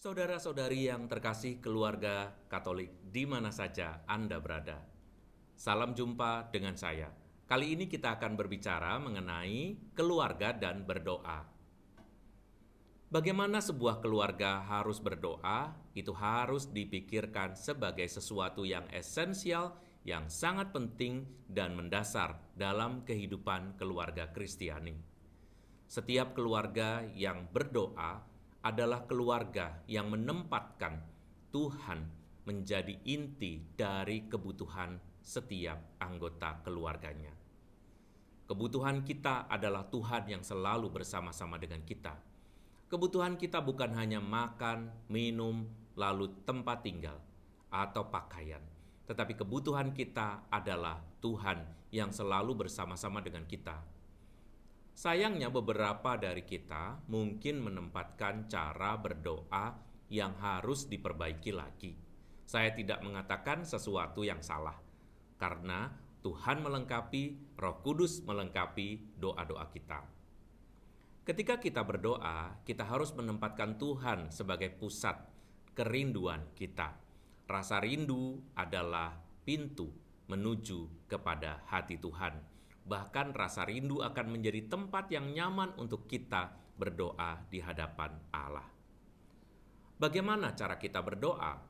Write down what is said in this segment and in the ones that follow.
Saudara-saudari yang terkasih keluarga Katolik di mana saja Anda berada. Salam jumpa dengan saya. Kali ini kita akan berbicara mengenai keluarga dan berdoa. Bagaimana sebuah keluarga harus berdoa, itu harus dipikirkan sebagai sesuatu yang esensial, yang sangat penting dan mendasar dalam kehidupan keluarga Kristiani. Setiap keluarga yang berdoa adalah keluarga yang menempatkan Tuhan menjadi inti dari kebutuhan setiap anggota keluarganya. Kebutuhan kita adalah Tuhan yang selalu bersama-sama dengan kita. Kebutuhan kita bukan hanya makan, minum, lalu tempat tinggal, atau pakaian. Tetapi kebutuhan kita adalah Tuhan yang selalu bersama-sama dengan kita. Sayangnya beberapa dari kita mungkin menempatkan cara berdoa yang harus diperbaiki lagi. Saya tidak mengatakan sesuatu yang salah, karena Tuhan melengkapi, Roh Kudus melengkapi doa-doa kita. Ketika kita berdoa, kita harus menempatkan Tuhan sebagai pusat kerinduan kita. Rasa rindu adalah pintu menuju kepada hati Tuhan. Bahkan rasa rindu akan menjadi tempat yang nyaman untuk kita berdoa di hadapan Allah. Bagaimana cara kita berdoa?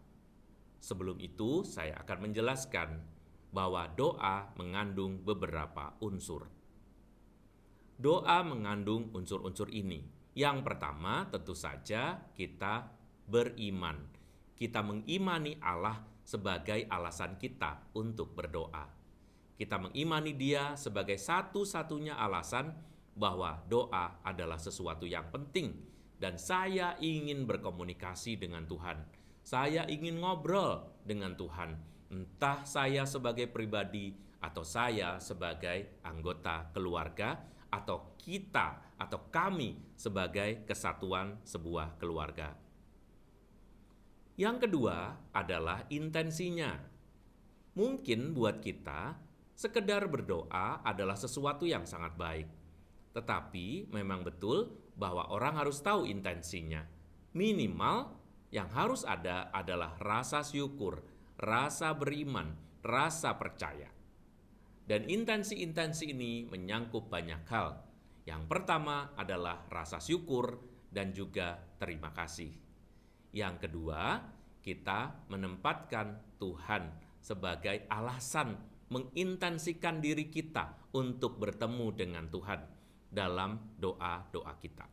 Sebelum itu, saya akan menjelaskan bahwa doa mengandung beberapa unsur. Doa mengandung unsur-unsur ini. Yang pertama, tentu saja kita beriman. Kita mengimani Allah sebagai alasan kita untuk berdoa. Kita mengimani Dia sebagai satu-satunya alasan bahwa doa adalah sesuatu yang penting. Dan saya ingin berkomunikasi dengan Tuhan. Saya ingin ngobrol dengan Tuhan. Entah saya sebagai pribadi atau saya sebagai anggota keluarga, atau kita atau kami sebagai kesatuan sebuah keluarga. Yang kedua adalah intensinya. Mungkin buat kita, sekedar berdoa adalah sesuatu yang sangat baik. Tetapi memang betul bahwa orang harus tahu intensinya. Minimal yang harus ada adalah rasa syukur, rasa beriman, rasa percaya. Dan intensi-intensi ini menyangkut banyak hal. Yang pertama adalah rasa syukur dan juga terima kasih. Yang kedua, kita menempatkan Tuhan sebagai alasan mengintensikan diri kita untuk bertemu dengan Tuhan dalam doa-doa kita.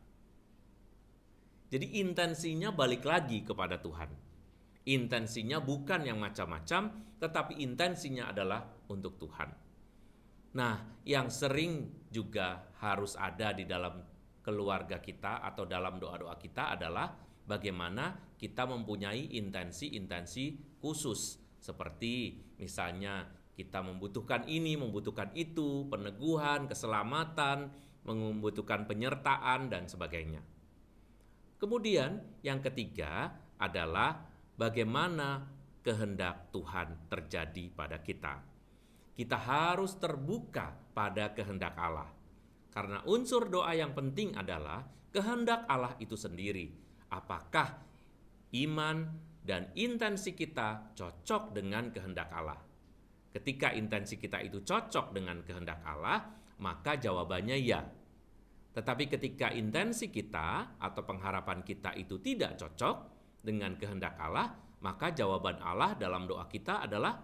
Jadi intensinya balik lagi kepada Tuhan. Intensinya bukan yang macam-macam, tetapi intensinya adalah untuk Tuhan. Nah, yang sering juga harus ada di dalam keluarga kita atau dalam doa-doa kita adalah bagaimana kita mempunyai intensi-intensi khusus. Seperti misalnya kita membutuhkan ini, membutuhkan itu, peneguhan, keselamatan, membutuhkan penyertaan, dan sebagainya. Kemudian yang ketiga adalah bagaimana kehendak Tuhan terjadi pada kita. Kita harus terbuka pada kehendak Allah. Karena unsur doa yang penting adalah kehendak Allah itu sendiri. Apakah iman dan intensi kita cocok dengan kehendak Allah? Ketika intensi kita itu cocok dengan kehendak Allah, maka jawabannya ya. Tetapi ketika intensi kita atau pengharapan kita itu tidak cocok dengan kehendak Allah, maka jawaban Allah dalam doa kita adalah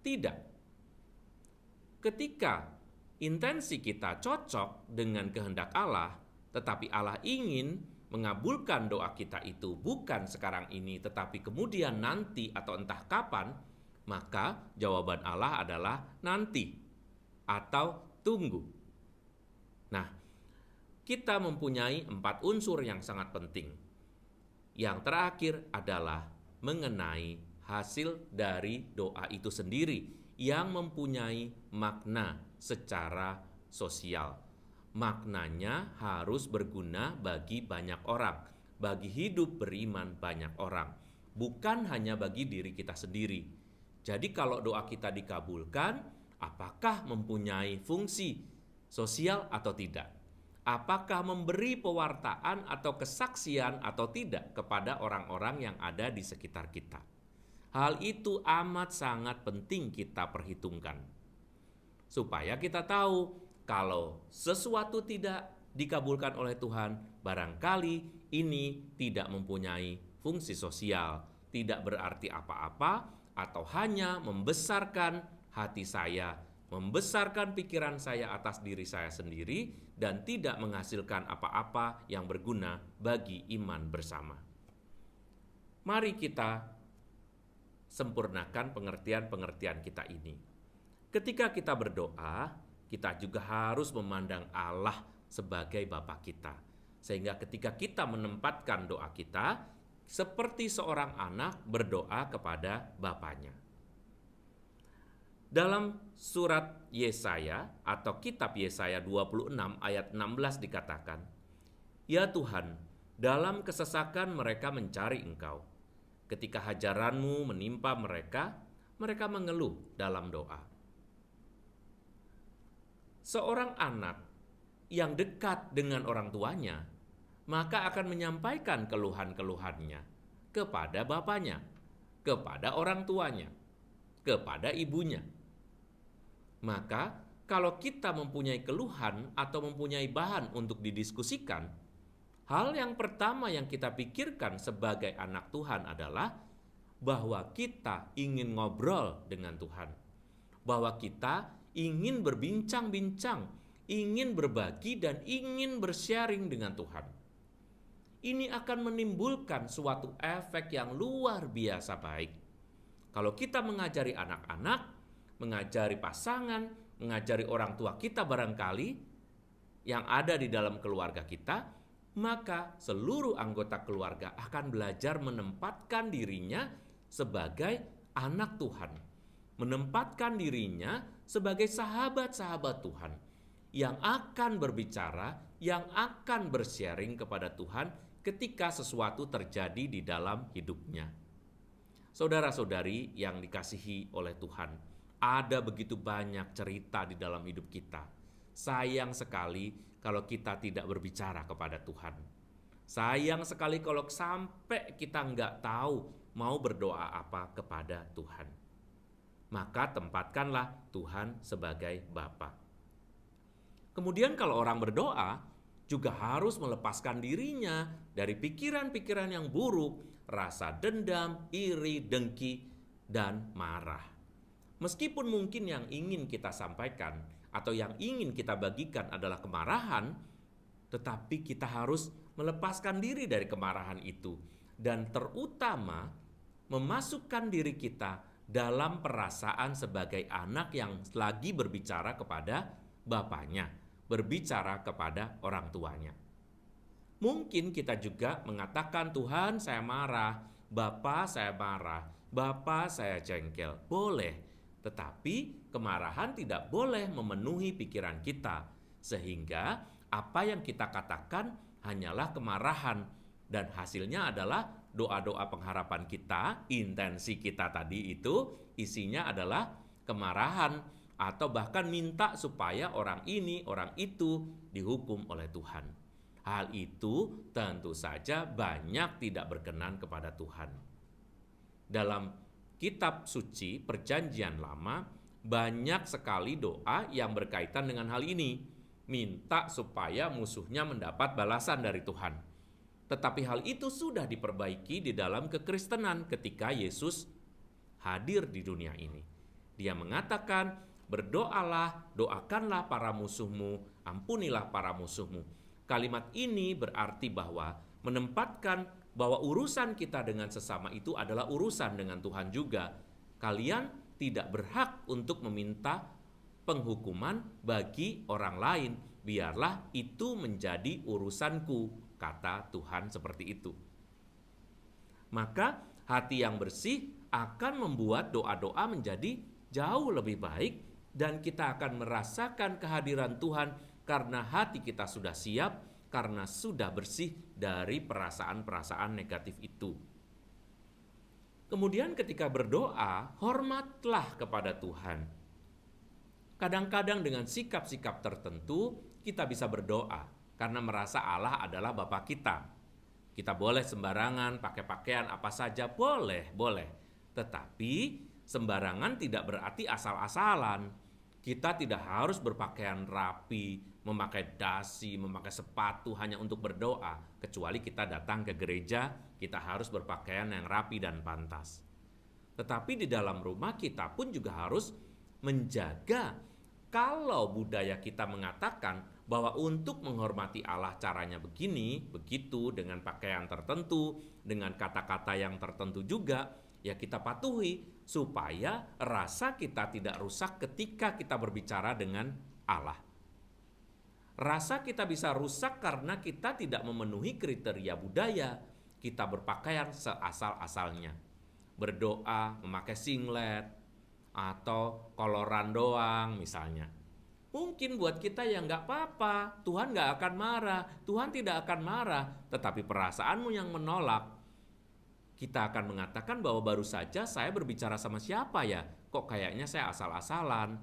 tidak. Ketika intensi kita cocok dengan kehendak Allah, tetapi Allah ingin mengabulkan doa kita itu bukan sekarang ini, tetapi kemudian nanti atau entah kapan, maka jawaban Allah adalah nanti atau tunggu. Nah, kita mempunyai 4 unsur yang sangat penting. Yang terakhir adalah mengenai hasil dari doa itu sendiri yang mempunyai makna secara sosial. Maknanya harus berguna bagi banyak orang, bagi hidup beriman banyak orang, bukan hanya bagi diri kita sendiri. Jadi kalau doa kita dikabulkan, apakah mempunyai fungsi sosial atau tidak? apakah memberi pewartaan atau kesaksian atau tidak kepada orang-orang yang ada di sekitar kita. Hal itu amat sangat penting kita perhitungkan. Supaya kita tahu kalau sesuatu tidak dikabulkan oleh Tuhan, barangkali ini tidak mempunyai fungsi sosial, tidak berarti apa-apa, atau hanya membesarkan hati saya, membesarkan pikiran saya atas diri saya sendiri, dan tidak menghasilkan apa-apa yang berguna bagi iman bersama. Mari kita sempurnakan pengertian-pengertian kita ini. Ketika kita berdoa, kita juga harus memandang Allah sebagai Bapa kita. Sehingga ketika kita menempatkan doa kita, seperti seorang anak berdoa kepada bapaknya. Dalam surat Yesaya atau kitab Yesaya 26 ayat 16 dikatakan, "Ya Tuhan, dalam kesesakan mereka mencari Engkau. Ketika hajaranmu menimpa mereka, mereka mengeluh dalam doa." Seorang anak yang dekat dengan orang tuanya, maka akan menyampaikan keluhan-keluhannya kepada bapaknya, kepada orang tuanya, kepada ibunya. Maka kalau kita mempunyai keluhan atau mempunyai bahan untuk didiskusikan, hal yang pertama yang kita pikirkan sebagai anak Tuhan adalah bahwa kita ingin ngobrol dengan Tuhan, bahwa kita ingin berbincang-bincang, ingin berbagi dan ingin bersharing dengan Tuhan. Ini akan menimbulkan suatu efek yang luar biasa baik. Kalau kita mengajari anak-anak, mengajari pasangan, mengajari orang tua kita barangkali yang ada di dalam keluarga kita, maka seluruh anggota keluarga akan belajar menempatkan dirinya sebagai anak Tuhan, menempatkan dirinya sebagai sahabat-sahabat Tuhan yang akan berbicara, yang akan bersharing kepada Tuhan ketika sesuatu terjadi di dalam hidupnya. Saudara-saudari yang dikasihi oleh Tuhan, ada begitu banyak cerita di dalam hidup kita. Sayang sekali kalau kita tidak berbicara kepada Tuhan. Sayang sekali kalau sampai kita nggak tahu mau berdoa apa kepada Tuhan. Maka tempatkanlah Tuhan sebagai Bapa. Kemudian kalau orang berdoa, juga harus melepaskan dirinya dari pikiran-pikiran yang buruk, rasa dendam, iri, dengki, dan marah. Meskipun mungkin yang ingin kita sampaikan atau yang ingin kita bagikan adalah kemarahan, tetapi kita harus melepaskan diri dari kemarahan itu dan terutama memasukkan diri kita dalam perasaan sebagai anak yang lagi berbicara kepada bapaknya, berbicara kepada orang tuanya. Mungkin kita juga mengatakan, "Tuhan, saya marah, Bapa saya marah, Bapa saya jengkel." Boleh, tetapi kemarahan tidak boleh memenuhi pikiran kita, sehingga apa yang kita katakan hanyalah kemarahan, dan hasilnya adalah doa-doa pengharapan kita, intensi kita tadi itu isinya adalah kemarahan, atau bahkan minta supaya orang ini, orang itu dihukum oleh Tuhan. Hal itu tentu saja banyak tidak berkenan kepada Tuhan. Dalam kitab suci Perjanjian Lama, banyak sekali doa yang berkaitan dengan hal ini. Minta supaya musuhnya mendapat balasan dari Tuhan. Tetapi hal itu sudah diperbaiki di dalam kekristenan ketika Yesus hadir di dunia ini. Dia mengatakan, "Berdoalah, doakanlah para musuhmu, ampunilah para musuhmu." Kalimat ini berarti bahwa menempatkan bahwa urusan kita dengan sesama itu adalah urusan dengan Tuhan juga. Kalian tidak berhak untuk meminta penghukuman bagi orang lain. Biarlah itu menjadi urusanku, kata Tuhan seperti itu. Maka hati yang bersih akan membuat doa-doa menjadi jauh lebih baik dan kita akan merasakan kehadiran Tuhan karena hati kita sudah siap, karena sudah bersih dari perasaan-perasaan negatif itu. Kemudian ketika berdoa, hormatlah kepada Tuhan. Kadang-kadang dengan sikap-sikap tertentu kita bisa berdoa. karena merasa Allah adalah Bapa kita. Kita boleh sembarangan pakai pakaian apa saja, boleh. Tetapi sembarangan tidak berarti asal-asalan. Kita tidak harus berpakaian rapi, memakai dasi, memakai sepatu hanya untuk berdoa. Kecuali kita datang ke gereja, kita harus berpakaian yang rapi dan pantas. Tetapi di dalam rumah kita pun juga harus menjaga. Kalau budaya kita mengatakan bahwa untuk menghormati Allah caranya begini, begitu, dengan pakaian tertentu, dengan kata-kata yang tertentu juga, ya kita patuhi supaya rasa kita tidak rusak ketika kita berbicara dengan Allah. Rasa kita bisa rusak karena kita tidak memenuhi kriteria budaya. Kita berpakaian seasal-asalnya. Berdoa, memakai singlet, atau koloran doang misalnya. Mungkin buat kita yang gak apa-apa, Tuhan gak akan marah, Tuhan tidak akan marah. Tetapi perasaanmu yang menolak, kita akan mengatakan bahwa baru saja saya berbicara sama siapa ya? Kok kayaknya saya asal-asalan?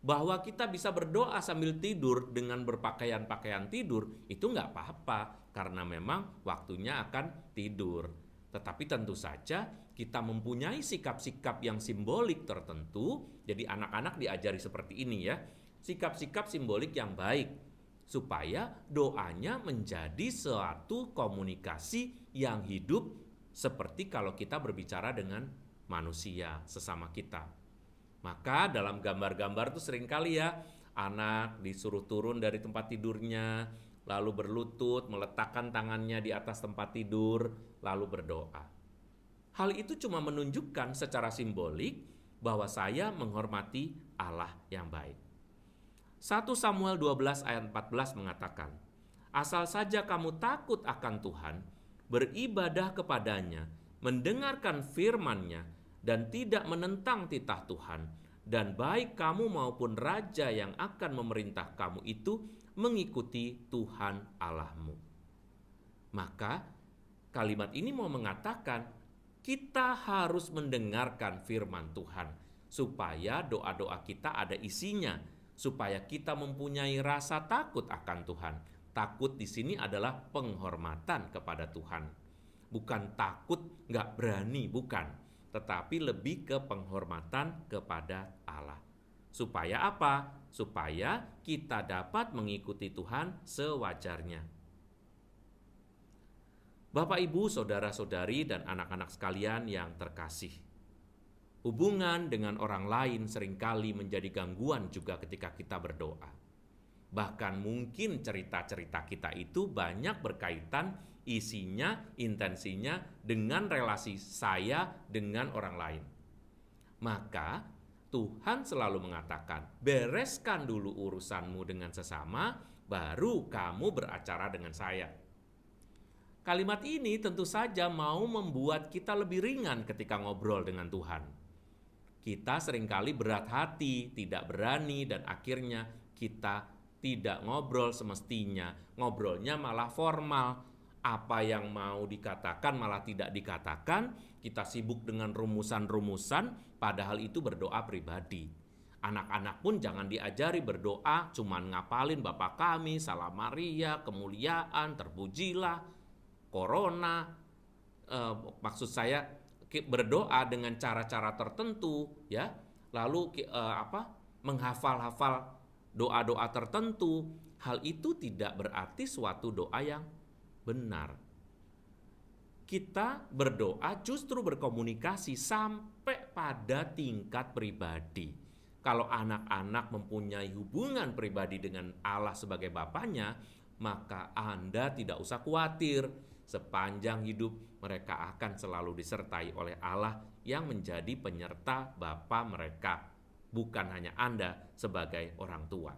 Bahwa kita bisa berdoa sambil tidur dengan berpakaian-pakaian tidur, itu nggak apa-apa, karena memang waktunya akan tidur. Tetapi tentu saja kita mempunyai sikap-sikap yang simbolik tertentu, jadi anak-anak diajari seperti ini ya, sikap-sikap simbolik yang baik, supaya doanya menjadi suatu komunikasi yang hidup, seperti kalau kita berbicara dengan manusia sesama kita. Maka dalam gambar-gambar itu seringkali ya, anak disuruh turun dari tempat tidurnya, lalu berlutut, meletakkan tangannya di atas tempat tidur, lalu berdoa. Hal itu cuma menunjukkan secara simbolik bahwa saya menghormati Allah yang baik. 1 Samuel 12 ayat 14 mengatakan, asal saja kamu takut akan Tuhan, beribadah kepadanya, mendengarkan firman-Nya, dan tidak menentang titah Tuhan, dan baik kamu maupun raja yang akan memerintah kamu itu mengikuti Tuhan Allahmu. Maka kalimat ini mau mengatakan kita harus mendengarkan firman Tuhan supaya doa-doa kita ada isinya, supaya kita mempunyai rasa takut akan Tuhan. Takut di sini adalah penghormatan kepada Tuhan. Bukan takut nggak berani, bukan. Tetapi lebih ke penghormatan kepada Allah. Supaya apa? Supaya kita dapat mengikuti Tuhan sewajarnya. Bapak, Ibu, saudara-saudari, dan anak-anak sekalian yang terkasih. Hubungan dengan orang lain seringkali menjadi gangguan juga ketika kita berdoa. Bahkan mungkin cerita-cerita kita itu banyak berkaitan isinya, intensinya dengan relasi saya dengan orang lain. Maka Tuhan selalu mengatakan, bereskan dulu urusanmu dengan sesama, baru kamu beracara dengan saya. Kalimat ini tentu saja mau membuat kita lebih ringan ketika ngobrol dengan Tuhan. Kita seringkali berat hati, tidak berani, dan akhirnya kita tidak ngobrol semestinya. Ngobrolnya malah formal. Apa yang mau dikatakan malah tidak dikatakan. Kita sibuk dengan rumusan-rumusan, padahal itu berdoa pribadi. Anak-anak pun jangan diajari berdoa, cuman ngapalin Bapa kami, Salam Maria, kemuliaan, terpujilah, Corona, maksud saya berdoa dengan cara-cara tertentu, ya. Lalu menghafal-hafal doa-doa tertentu. Hal itu tidak berarti suatu doa yang benar. Kita berdoa justru berkomunikasi sampai pada tingkat pribadi. Kalau anak-anak mempunyai hubungan pribadi dengan Allah sebagai Bapanya, maka Anda tidak usah khawatir. Sepanjang hidup mereka akan selalu disertai oleh Allah yang menjadi penyerta Bapa mereka, bukan hanya Anda sebagai orang tua.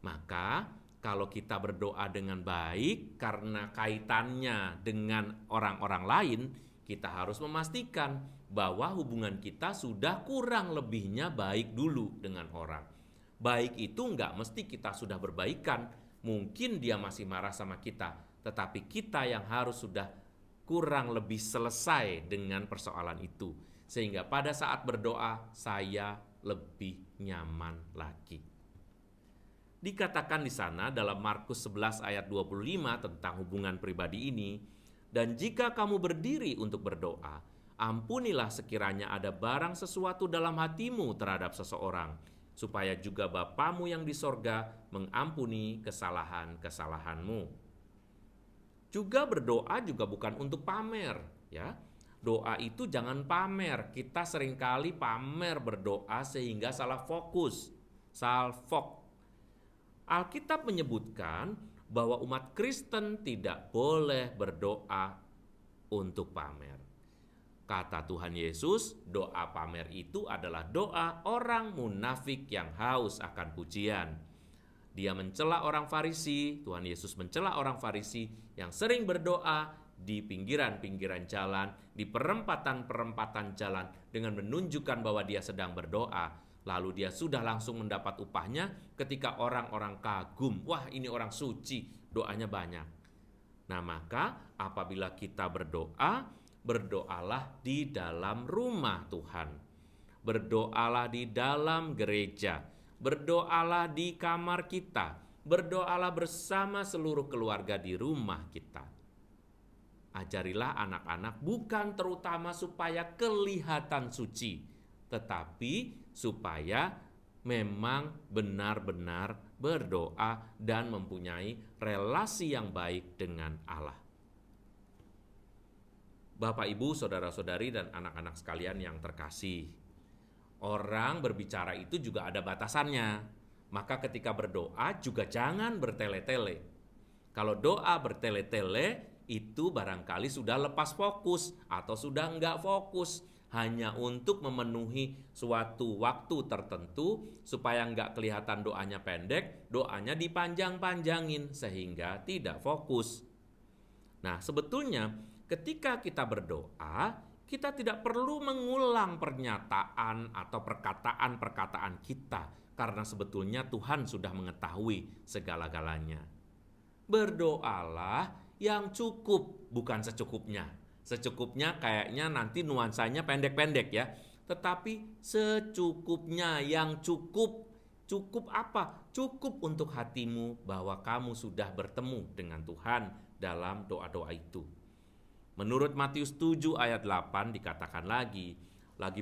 Maka kalau kita berdoa dengan baik karena kaitannya dengan orang-orang lain, kita harus memastikan bahwa hubungan kita sudah kurang lebihnya baik dulu dengan orang. Baik itu enggak mesti kita sudah berbaikan, mungkin dia masih marah sama kita, tetapi kita yang harus sudah kurang lebih selesai dengan persoalan itu. Sehingga pada saat berdoa, saya lebih nyaman lagi. Dikatakan di sana dalam Markus 11 ayat 25 tentang hubungan pribadi ini, dan jika kamu berdiri untuk berdoa, ampunilah sekiranya ada barang sesuatu dalam hatimu terhadap seseorang, supaya juga Bapamu yang di sorga mengampuni kesalahan-kesalahanmu. Juga berdoa juga bukan untuk pamer, ya. Doa itu jangan pamer. Kita seringkali pamer berdoa sehingga salah fokus, salfok. Alkitab menyebutkan bahwa umat Kristen tidak boleh berdoa untuk pamer. Kata Tuhan Yesus, doa pamer itu adalah doa orang munafik yang haus akan pujian. Dia mencela orang Farisi, Tuhan Yesus mencela orang Farisi yang sering berdoa di pinggiran-pinggiran jalan, di perempatan-perempatan jalan dengan menunjukkan bahwa dia sedang berdoa. Lalu dia sudah langsung mendapat upahnya ketika orang-orang kagum. Wah, ini orang suci, doanya banyak. Nah, maka apabila kita berdoa, berdoalah di dalam rumah Tuhan. Berdoalah di dalam gereja. Berdoalah di kamar kita. Berdoalah bersama seluruh keluarga di rumah kita. Ajarilah anak-anak bukan terutama supaya kelihatan suci, tetapi supaya memang benar-benar berdoa dan mempunyai relasi yang baik dengan Allah. Bapak, Ibu, saudara-saudari, dan anak-anak sekalian yang terkasih, orang berbicara itu juga ada batasannya. Maka ketika berdoa juga jangan bertele-tele. Kalau doa bertele-tele, itu barangkali sudah lepas fokus atau sudah enggak fokus, hanya untuk memenuhi suatu waktu tertentu supaya enggak kelihatan doanya pendek, doanya dipanjang-panjangin sehingga tidak fokus. Nah, sebetulnya ketika kita berdoa, kita tidak perlu mengulang pernyataan atau perkataan-perkataan kita, karena sebetulnya Tuhan sudah mengetahui segala-galanya. Berdoalah yang cukup, bukan secukupnya. Secukupnya kayaknya nanti nuansanya pendek-pendek ya. Tetapi secukupnya, yang cukup. Cukup apa? Cukup untuk hatimu bahwa kamu sudah bertemu dengan Tuhan dalam doa-doa itu. Menurut Matius 7 ayat 8 dikatakan lagi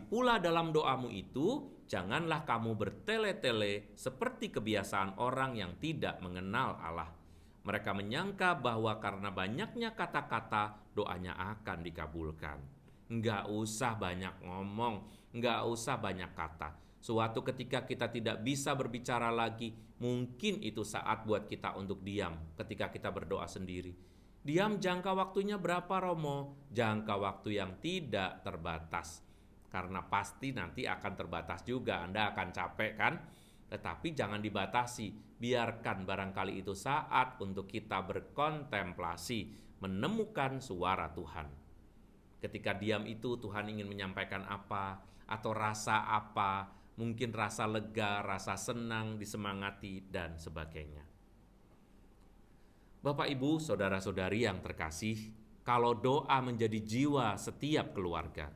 pula dalam doamu itu, janganlah kamu bertele-tele seperti kebiasaan orang yang tidak mengenal Allah. Mereka menyangka bahwa karena banyaknya kata-kata, doanya akan dikabulkan. Enggak usah banyak ngomong, enggak usah banyak kata. Suatu ketika kita tidak bisa berbicara lagi, mungkin itu saat buat kita untuk diam ketika kita berdoa sendiri. Diam jangka waktunya berapa, Romo? Jangka waktu yang tidak terbatas. Karena pasti nanti akan terbatas juga, Anda akan capek kan? Tetapi jangan dibatasi, biarkan barangkali itu saat untuk kita berkontemplasi, menemukan suara Tuhan. Ketika diam itu Tuhan ingin menyampaikan apa, atau rasa apa, mungkin rasa lega, rasa senang, disemangati, dan sebagainya. Bapak, Ibu, saudara-saudari yang terkasih, kalau doa menjadi jiwa setiap keluarga,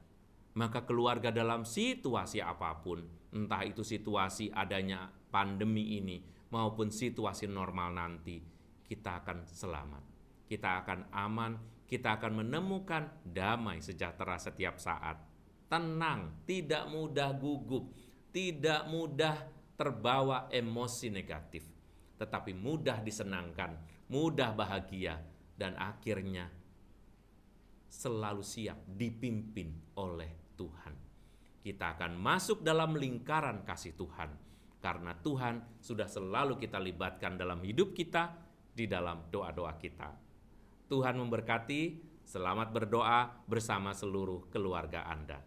maka keluarga dalam situasi apapun, entah itu situasi adanya pandemi ini maupun situasi normal nanti, kita akan selamat, kita akan aman, kita akan menemukan damai sejahtera setiap saat. Tenang, tidak mudah gugup, tidak mudah terbawa emosi negatif, tetapi mudah disenangkan, mudah bahagia, dan akhirnya selalu siap dipimpin oleh Tuhan. Kita akan masuk dalam lingkaran kasih Tuhan, karena Tuhan sudah selalu kita libatkan dalam hidup kita, di dalam doa-doa kita. Tuhan memberkati, selamat berdoa bersama seluruh keluarga Anda.